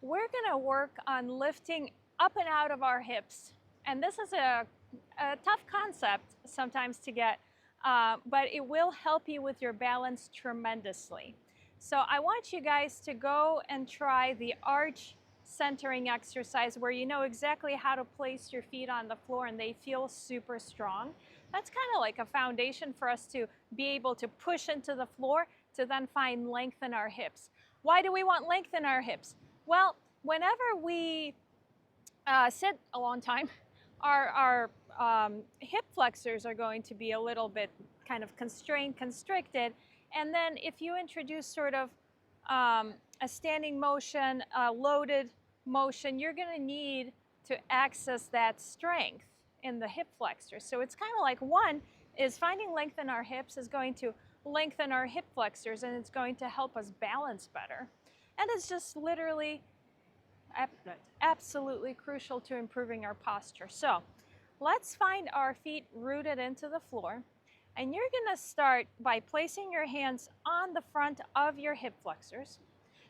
we're gonna work on lifting up and out of our hips. And this is a tough concept sometimes to get, but it will help you with your balance tremendously. So I want you guys to go and try the arch centering exercise where you know exactly how to place your feet on the floor and they feel super strong. That's kind of like a foundation for us to be able to push into the floor to then find length in our hips. Why do we want length in our hips? Well, whenever we sit a long time, our hip flexors are going to be a little bit kind of constrained, constricted. And then if you introduce sort of a standing motion, a loaded motion, you're going to need to access that strength in the hip flexors. So it's kind of like one is finding length in our hips is going to lengthen our hip flexors and it's going to help us balance better. And it's just literally absolutely crucial to improving our posture. So let's find our feet rooted into the floor. And you're going to start by placing your hands on the front of your hip flexors.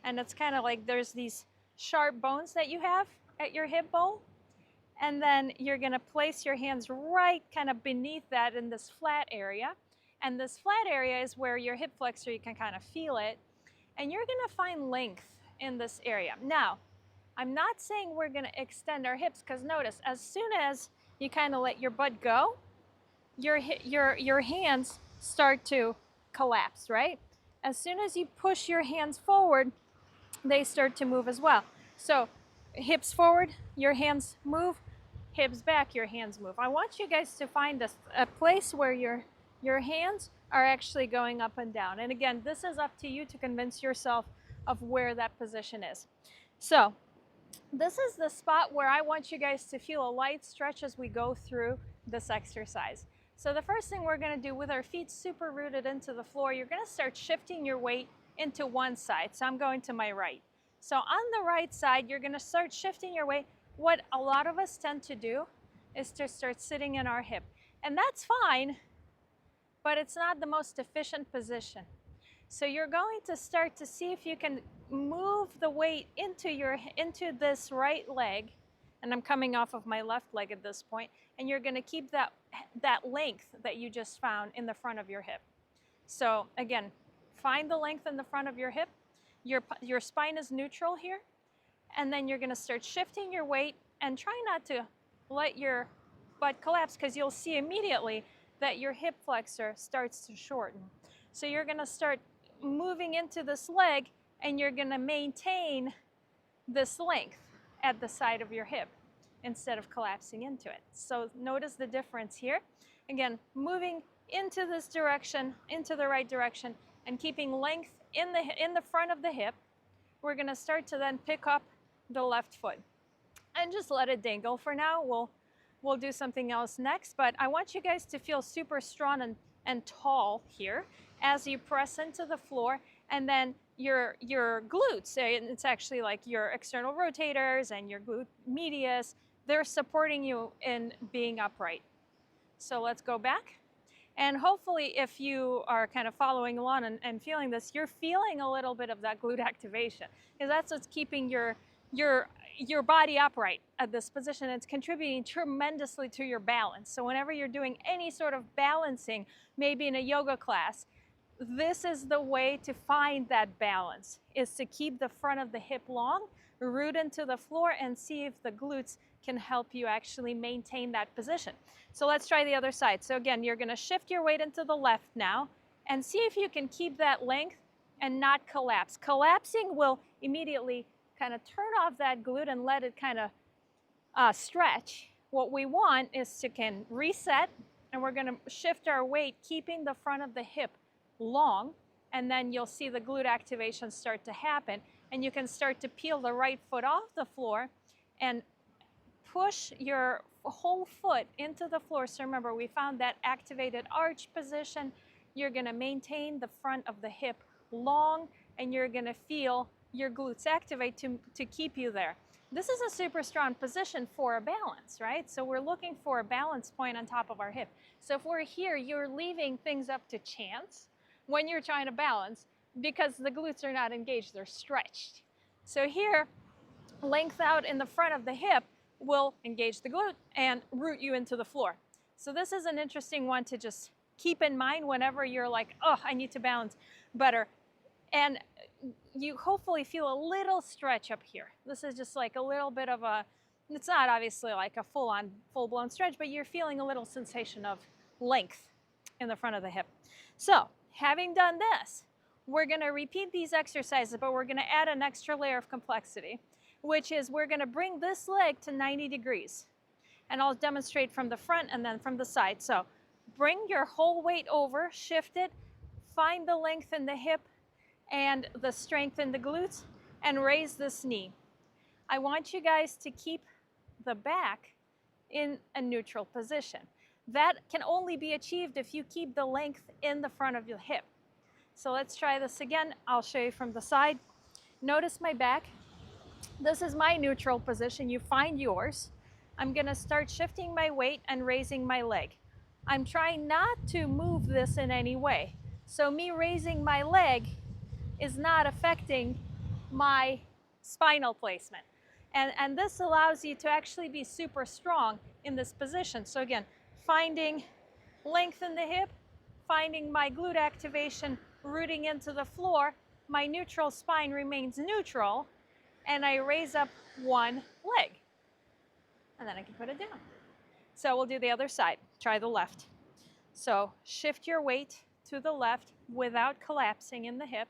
And it's kind of like there's these sharp bones that you have at your hip bowl. And then you're going to place your hands right kind of beneath that in this flat area. And this flat area is where your hip flexor, you can kind of feel it. And you're going to find length in this area. Now, I'm not saying we're going to extend our hips because notice, as soon as you kind of let your butt go, your hands start to collapse, right? As soon as you push your hands forward, they start to move as well. So hips forward, your hands move, hips back, your hands move. I want you guys to find a place where your hands are actually going up and down. And again, this is up to you to convince yourself of where that position is. So this is the spot where I want you guys to feel a light stretch as we go through this exercise. So the first thing we're going to do with our feet super rooted into the floor, you're going to start shifting your weight into one side. So I'm going to my right. So on the right side, you're going to start shifting your weight. What a lot of us tend to do is to start sitting in our hip. And that's fine, but it's not the most efficient position. So you're going to start to see if you can move the weight into this right leg, and I'm coming off of my left leg at this point, and you're going to keep that length that you just found in the front of your hip. So again, find the length in the front of your hip. Your spine is neutral here, and then you're going to start shifting your weight and try not to let your butt collapse because you'll see immediately that your hip flexor starts to shorten. So you're going to start moving into this leg and you're going to maintain this length at the side of your hip instead of collapsing into it. So notice the difference here. Again, moving into this direction, into the right direction, and keeping length in the front of the hip. We're going to start to then pick up the left foot and just let it dangle for now. We'll do something else next, but I want you guys to feel super strong and tall here as you press into the floor, and then your glutes, it's actually like your external rotators and your glute medius, they're supporting you in being upright. So let's go back. And hopefully if you are kind of following along and feeling this, you're feeling a little bit of that glute activation, because that's what's keeping your body upright at this position. It's contributing tremendously to your balance. So whenever you're doing any sort of balancing, maybe in a yoga class, this is the way to find that balance, is to keep the front of the hip long, root into the floor, and see if the glutes can help you actually maintain that position. So let's try the other side. So again, you're going to shift your weight into the left now and see if you can keep that length and not collapse. Collapsing will immediately kind of turn off that glute and let it kind of stretch. What we want is to can reset, and we're going to shift our weight, keeping the front of the hip long, and then you'll see the glute activation start to happen, and you can start to peel the right foot off the floor and push your whole foot into the floor. So remember, we found that activated arch position. You're going to maintain the front of the hip long, and you're going to feel your glutes activate to keep you there. This is a super strong position for a balance, right? So we're looking for a balance point on top of our hip. So if we're here, you're leaving things up to chance when you're trying to balance because the glutes are not engaged, they're stretched. So here, length out in the front of the hip will engage the glute and root you into the floor. So this is an interesting one to just keep in mind whenever you're like, oh, I need to balance better. And you hopefully feel a little stretch up here. This is just like a little bit of a, it's not obviously like a full-blown stretch, but you're feeling a little sensation of length in the front of the hip. So having done this, we're going to repeat these exercises, but we're going to add an extra layer of complexity, which is we're going to bring this leg to 90 degrees. And I'll demonstrate from the front and then from the side. So bring your whole weight over, shift it, find the length in the hip and the strength in the glutes, and raise this knee. I want you guys to keep the back in a neutral position. That can only be achieved if you keep the length in the front of your hip. So let's try this again. I'll show you from the side. Notice my back. This is my neutral position. You find yours. I'm gonna start shifting my weight and raising my leg. I'm trying not to move this in any way. So me raising my leg is not affecting my spinal placement. And this allows you to actually be super strong in this position. So again, finding length in the hip, finding my glute activation, rooting into the floor, my neutral spine remains neutral, and I raise up one leg. And then I can put it down. So we'll do the other side. Try the left. So shift your weight to the left without collapsing in the hip.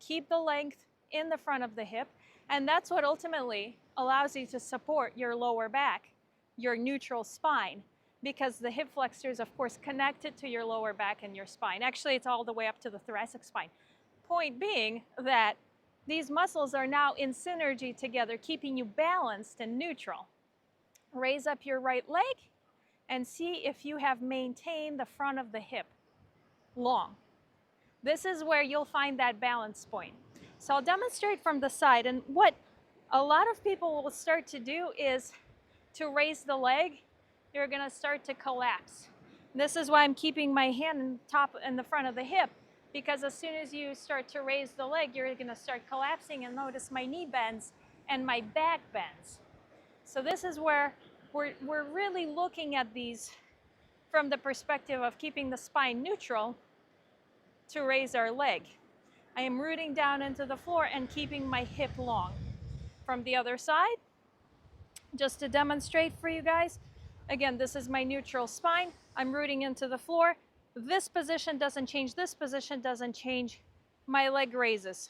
Keep the length in the front of the hip. And that's what ultimately allows you to support your lower back, your neutral spine, because the hip flexors, of course, connect it to your lower back and your spine. Actually, it's all the way up to the thoracic spine. Point being that these muscles are now in synergy together, keeping you balanced and neutral. Raise up your right leg and see if you have maintained the front of the hip long. This is where you'll find that balance point. So I'll demonstrate from the side, and what a lot of people will start to do is to raise the leg, you're gonna start to collapse. This is why I'm keeping my hand in the front of the hip, because as soon as you start to raise the leg, you're gonna start collapsing, and notice my knee bends and my back bends. So this is where we're really looking at these from the perspective of keeping the spine neutral to raise our leg. I am rooting down into the floor and keeping my hip long. From the other side, just to demonstrate for you guys, again, this is my neutral spine. I'm rooting into the floor. This position doesn't change. This position doesn't change. My leg raises.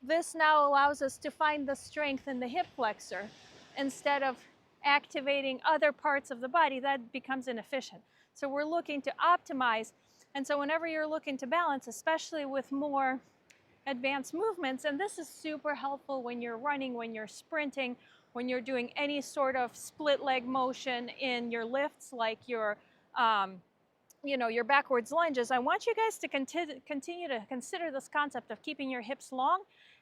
This now allows us to find the strength in the hip flexor instead of activating other parts of the body. That becomes inefficient. So we're looking to optimize. And so whenever you're looking to balance, especially with more advanced movements, and this is super helpful when you're running, when you're sprinting, when you're doing any sort of split leg motion in your lifts, like your, your backwards lunges, I want you guys to continue to consider this concept of keeping your hips long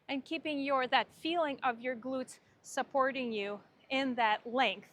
and keeping that feeling of your glutes supporting you in that length.